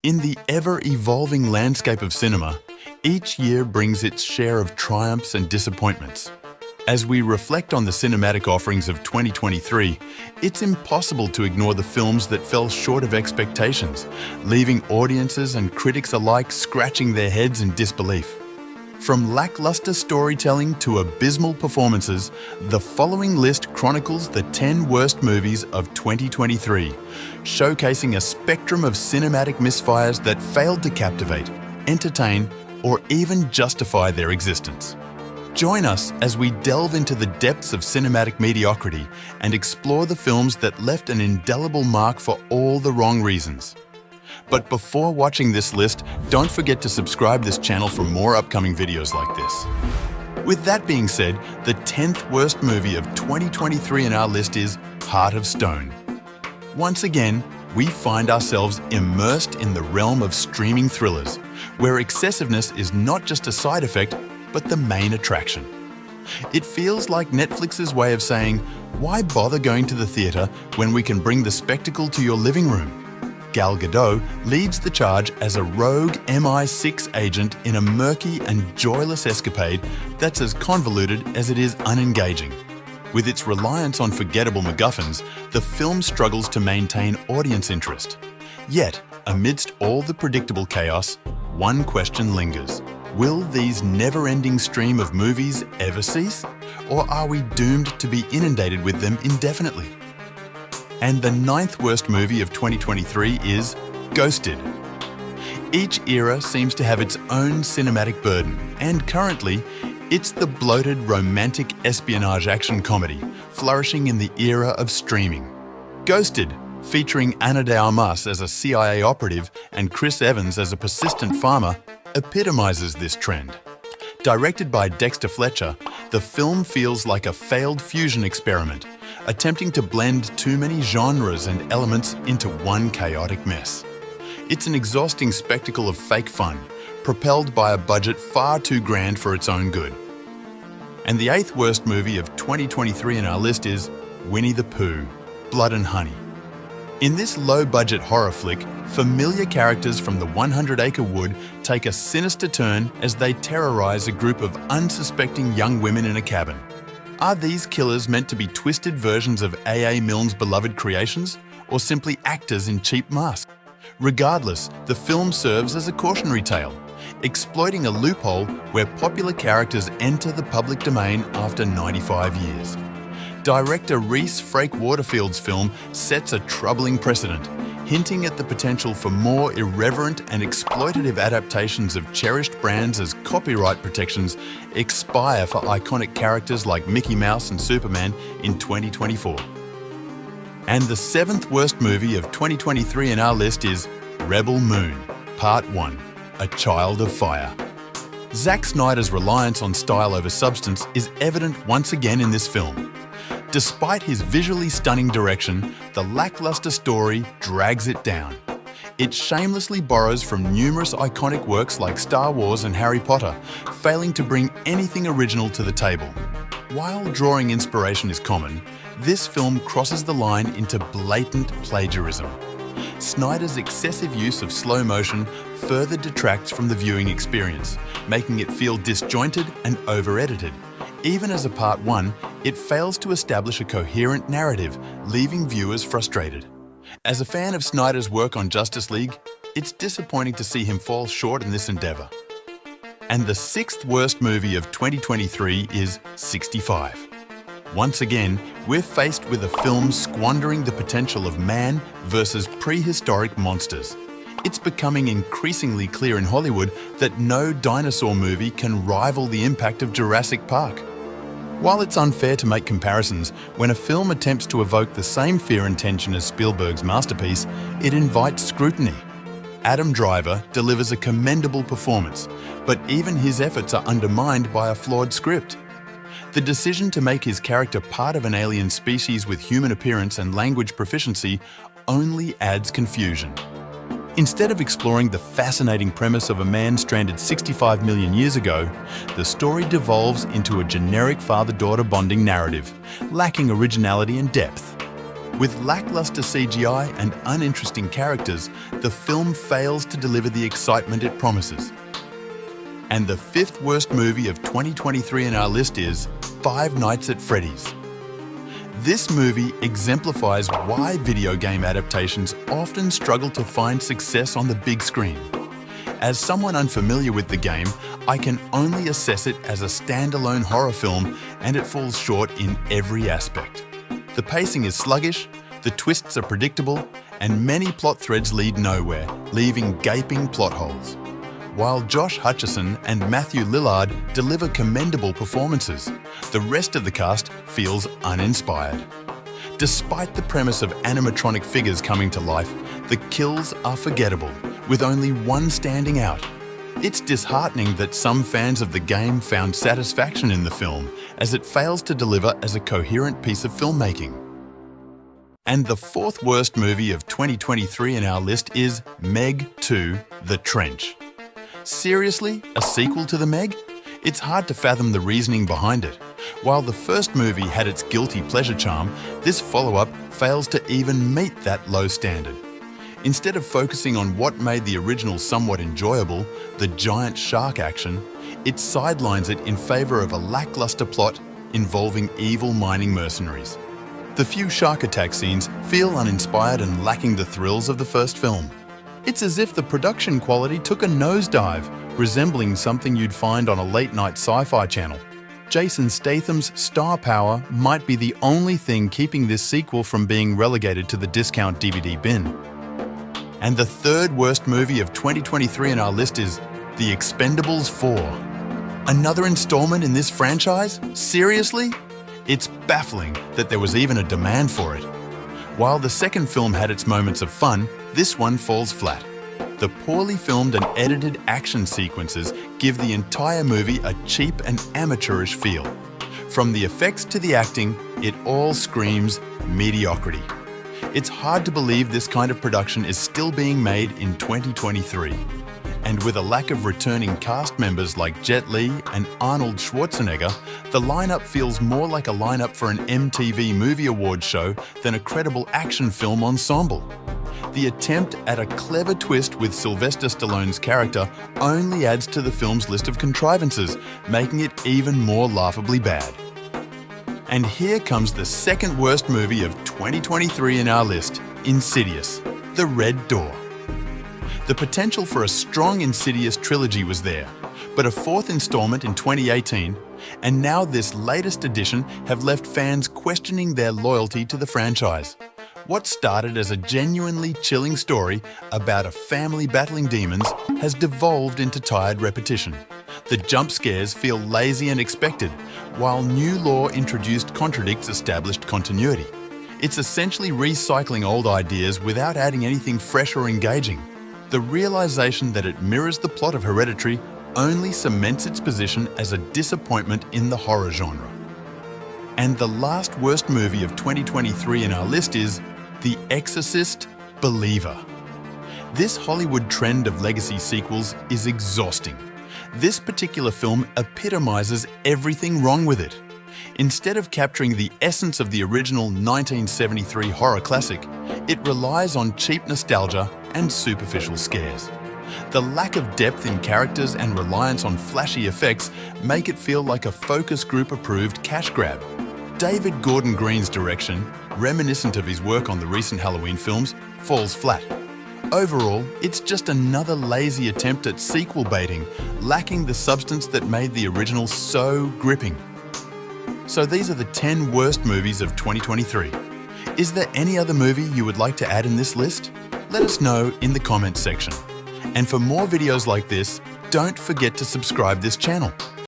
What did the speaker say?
In the ever-evolving landscape of cinema, each year brings its share of triumphs and disappointments. As we reflect on the cinematic offerings of 2023, it's impossible to ignore the films that fell short of expectations, leaving audiences and critics alike scratching their heads in disbelief. From lackluster storytelling to abysmal performances, the following list chronicles the 10 worst movies of 2023, showcasing a spectrum of cinematic misfires that failed to captivate, entertain, or even justify their existence. Join us as we delve into the depths of cinematic mediocrity and explore the films that left an indelible mark for all the wrong reasons. But before watching this list, don't forget to subscribe this channel for more upcoming videos like this. With that being said, the 10th worst movie of 2023 in our list is Heart of Stone. Once again, we find ourselves immersed in the realm of streaming thrillers, where excessiveness is not just a side effect, but the main attraction. It feels like Netflix's way of saying, why bother going to the theatre when we can bring the spectacle to your living room? Gal Gadot leads the charge as a rogue MI6 agent in a murky and joyless escapade that's as convoluted as it is unengaging. With its reliance on forgettable MacGuffins, the film struggles to maintain audience interest. Yet, amidst all the predictable chaos, one question lingers. Will these never-ending stream of movies ever cease? Or are we doomed to be inundated with them indefinitely? And the 9th worst movie of 2023 is Ghosted. Each era seems to have its own cinematic burden, and currently, it's the bloated romantic espionage action comedy, flourishing in the era of streaming. Ghosted, featuring Ana de Armas as a CIA operative and Chris Evans as a persistent farmer, epitomizes this trend. Directed by Dexter Fletcher, the film feels like a failed fusion experiment, attempting to blend too many genres and elements into one chaotic mess. It's an exhausting spectacle of fake fun, propelled by a budget far too grand for its own good. And the 8th worst movie of 2023 in our list is Winnie the Pooh, Blood and Honey. In this low-budget horror flick, familiar characters from the 100-acre wood take a sinister turn as they terrorize a group of unsuspecting young women in a cabin. Are these killers meant to be twisted versions of A.A. Milne's beloved creations, or simply actors in cheap masks? Regardless, the film serves as a cautionary tale, exploiting a loophole where popular characters enter the public domain after 95 years. Director Rhys Frake Waterfield's film sets a troubling precedent, hinting at the potential for more irreverent and exploitative adaptations of cherished brands as copyright protections expire for iconic characters like Mickey Mouse and Superman in 2024. And the 7th worst movie of 2023 in our list is Rebel Moon, Part 1, A Child of Fire. Zack Snyder's reliance on style over substance is evident once again in this film. Despite his visually stunning direction, the lackluster story drags it down. It shamelessly borrows from numerous iconic works like Star Wars and Harry Potter, failing to bring anything original to the table. While drawing inspiration is common, this film crosses the line into blatant plagiarism. Snyder's excessive use of slow motion further detracts from the viewing experience, making it feel disjointed and over-edited. Even as a Part 1, it fails to establish a coherent narrative, leaving viewers frustrated. As a fan of Snyder's work on Justice League, it's disappointing to see him fall short in this endeavor. And the 6th worst movie of 2023 is 65. Once again, we're faced with a film squandering the potential of man versus prehistoric monsters. It's becoming increasingly clear in Hollywood that no dinosaur movie can rival the impact of Jurassic Park. While it's unfair to make comparisons, when a film attempts to evoke the same fear and tension as Spielberg's masterpiece, it invites scrutiny. Adam Driver delivers a commendable performance, but even his efforts are undermined by a flawed script. The decision to make his character part of an alien species with human appearance and language proficiency only adds confusion. Instead of exploring the fascinating premise of a man stranded 65 million years ago, the story devolves into a generic father-daughter bonding narrative, lacking originality and depth. With lackluster CGI and uninteresting characters, the film fails to deliver the excitement it promises. And the fifth worst movie of 2023 in our list is Five Nights at Freddy's. This movie exemplifies why video game adaptations often struggle to find success on the big screen. As someone unfamiliar with the game, I can only assess it as a standalone horror film, and it falls short in every aspect. The pacing is sluggish, the twists are predictable, and many plot threads lead nowhere, leaving gaping plot holes. While Josh Hutcherson and Matthew Lillard deliver commendable performances, the rest of the cast feels uninspired. Despite the premise of animatronic figures coming to life, the kills are forgettable, with only one standing out. It's disheartening that some fans of the game found satisfaction in the film, as it fails to deliver as a coherent piece of filmmaking. And the fourth worst movie of 2023 in our list is Meg 2: The Trench. Seriously, a sequel to The Meg? It's hard to fathom the reasoning behind it. While the first movie had its guilty pleasure charm, this follow-up fails to even meet that low standard. Instead of focusing on what made the original somewhat enjoyable, the giant shark action, it sidelines it in favor of a lackluster plot involving evil mining mercenaries. The few shark attack scenes feel uninspired and lacking the thrills of the first film. It's as if the production quality took a nosedive, resembling something you'd find on a late-night sci-fi channel. Jason Statham's star power might be the only thing keeping this sequel from being relegated to the discount DVD bin. And the third worst movie of 2023 in our list is The Expendables 4. Another installment in this franchise? Seriously? It's baffling that there was even a demand for it. While the second film had its moments of fun, this one falls flat. The poorly filmed and edited action sequences give the entire movie a cheap and amateurish feel. From the effects to the acting, it all screams mediocrity. It's hard to believe this kind of production is still being made in 2023. And with a lack of returning cast members like Jet Li and Arnold Schwarzenegger, the lineup feels more like a lineup for an MTV Movie Awards show than a credible action film ensemble. The attempt at a clever twist with Sylvester Stallone's character only adds to the film's list of contrivances, making it even more laughably bad. And here comes the second worst movie of 2023 in our list, Insidious The Red Door. The potential for a strong Insidious trilogy was there, but a fourth installment in 2018, and now this latest edition have left fans questioning their loyalty to the franchise. What started as a genuinely chilling story about a family battling demons has devolved into tired repetition. The jump scares feel lazy and expected, while new lore introduced contradicts established continuity. It's essentially recycling old ideas without adding anything fresh or engaging. The realization that it mirrors the plot of Hereditary only cements its position as a disappointment in the horror genre. And the last worst movie of 2023 in our list is The Exorcist: Believer. This Hollywood trend of legacy sequels is exhausting. This particular film epitomizes everything wrong with it. Instead of capturing the essence of the original 1973 horror classic, it relies on cheap nostalgia and superficial scares. The lack of depth in characters and reliance on flashy effects make it feel like a focus group approved cash grab. David Gordon Green's direction, reminiscent of his work on the recent Halloween films, falls flat. Overall, it's just another lazy attempt at sequel baiting, lacking the substance that made the original so gripping. So these are the 10 worst movies of 2023. Is there any other movie you would like to add in this list? Let us know in the comments section. And for more videos like this, don't forget to subscribe this channel.